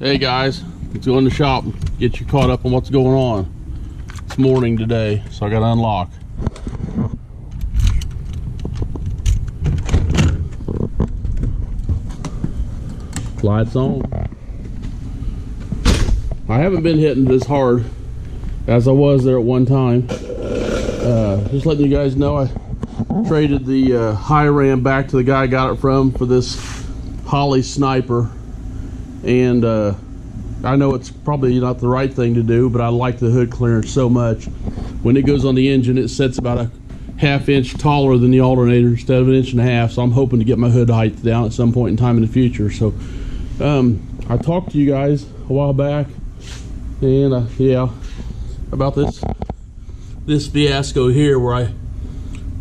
Hey guys, let's go in the shop and get you caught up on what's going on. It's morning today, so I gotta unlock. Lights on. I haven't been hitting this hard as I was there at one time. Just letting you guys know, I traded the high ram back to the guy I got it from for this Holly Sniper, and I know it's probably not the right thing to do, but I like the hood clearance so much. When it goes on the engine, it sets about a ½ inch taller than the alternator instead of 1.5 inches, so I'm hoping to get my hood height down at some point in time in the future. So I talked to you guys a while back, and yeah, about this fiasco here where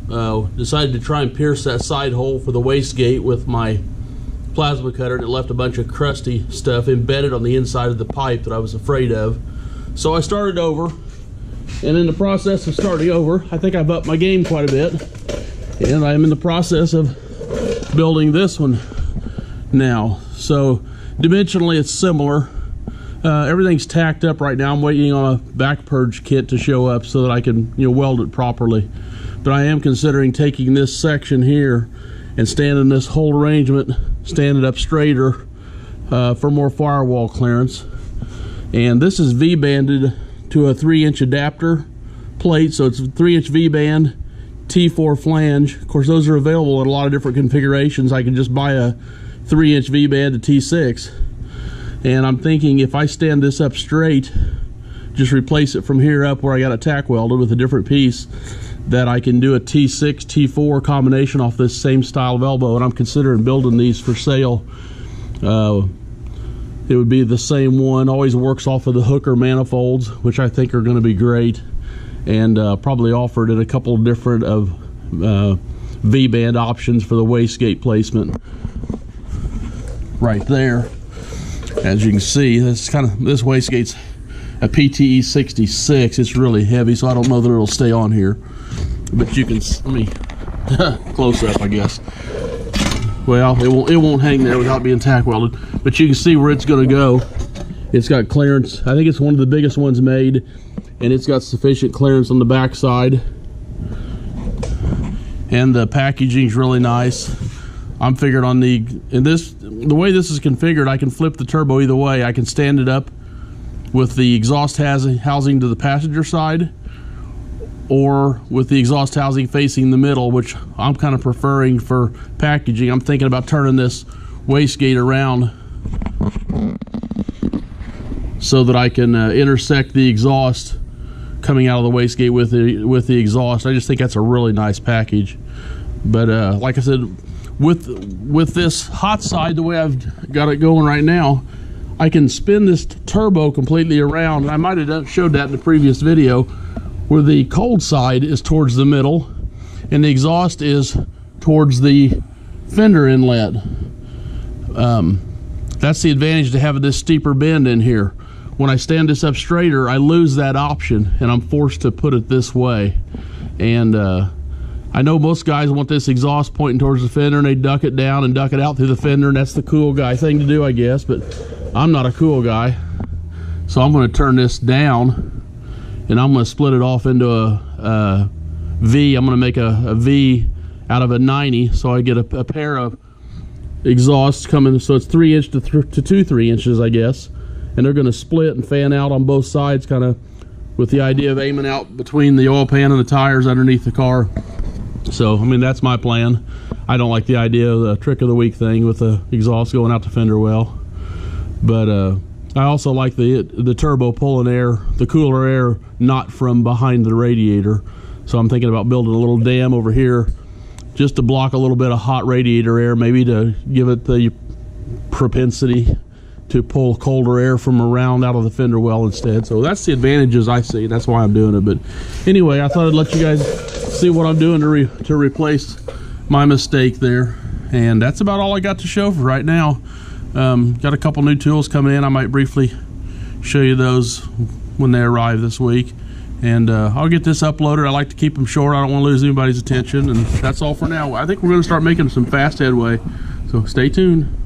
I decided to try and pierce that side hole for the wastegate with my plasma cutter, and it left a bunch of crusty stuff embedded on the inside of the pipe that I was afraid of. So I started over, and in the process of starting over, I think I've upped my game quite a bit, and I'm in the process of building this one now. So dimensionally it's similar. Everything's tacked up right now. I'm waiting on a back purge kit to show up so that I can, weld it properly. But I am considering taking this section here and standing this whole arrangement, standing up straighter for more firewall clearance. And this is V-banded to a 3-inch adapter plate, so it's a 3-inch V-band, T4 flange. Of course, those are available in a lot of different configurations. I can just buy a 3-inch V-band to T6. And I'm thinking if I stand this up straight, just replace it from here up where I got it tack welded with a different piece, that I can do a T6, T4 combination off this same style of elbow. And I'm considering building these for sale. It would be the same one, always works off of the Hooker manifolds, which I think are going to be great, and probably offered at a couple of different V-band options for the wastegate placement right there. As you can see, this wastegate's a PTE 66. It's really heavy, so I don't know that it'll stay on here. But you can, let me close up, I guess. Well, it won't hang there without being tack welded. But you can see where it's going to go. It's got clearance. I think it's one of the biggest ones made, and it's got sufficient clearance on the back side. And the packaging's really nice. I'm figured on the way this is configured, I can flip the turbo either way. I can stand it up with the exhaust housing to the passenger side, or with the exhaust housing facing the middle, which I'm kind of preferring for packaging. I'm thinking about turning this wastegate around so that I can intersect the exhaust coming out of the wastegate with the exhaust. I just think that's a really nice package. But like I said, with this hot side, the way I've got it going right now, I can spin this turbo completely around. I might have showed that in the previous video, where the cold side is towards the middle and the exhaust is towards the fender inlet. That's the advantage to having this steeper bend in here. When I stand this up straighter, I lose that option and I'm forced to put it this way. And I know most guys want this exhaust pointing towards the fender, and they duck it down and duck it out through the fender, and that's the cool guy thing to do, I guess. But I'm not a cool guy, so I'm going to turn this down, and I'm going to split it off into a V. I'm going to make a V out of a 90, so I get a pair of exhausts coming. So it's 3 inch to 3 inches, I guess, and they're going to split and fan out on both sides, kind of with the idea of aiming out between the oil pan and the tires underneath the car. So, I mean, that's my plan. I don't like the idea of the trick of the week thing with the exhaust going out the fender well. But I also like the turbo pulling air, the cooler air, not from behind the radiator. So I'm thinking about building a little dam over here just to block a little bit of hot radiator air, maybe to give it the propensity to pull colder air from around out of the fender well instead. So that's the advantages I see. That's why I'm doing it. But anyway, I thought I'd let you guys see what I'm doing to replace my mistake there. And that's about all I got to show for right now. Got a couple new tools coming in. I might briefly show you those when they arrive this week. And I'll get this uploaded. I like to keep them short. I don't want to lose anybody's attention. And that's all for now. I think we're going to start making some fast headway. So stay tuned.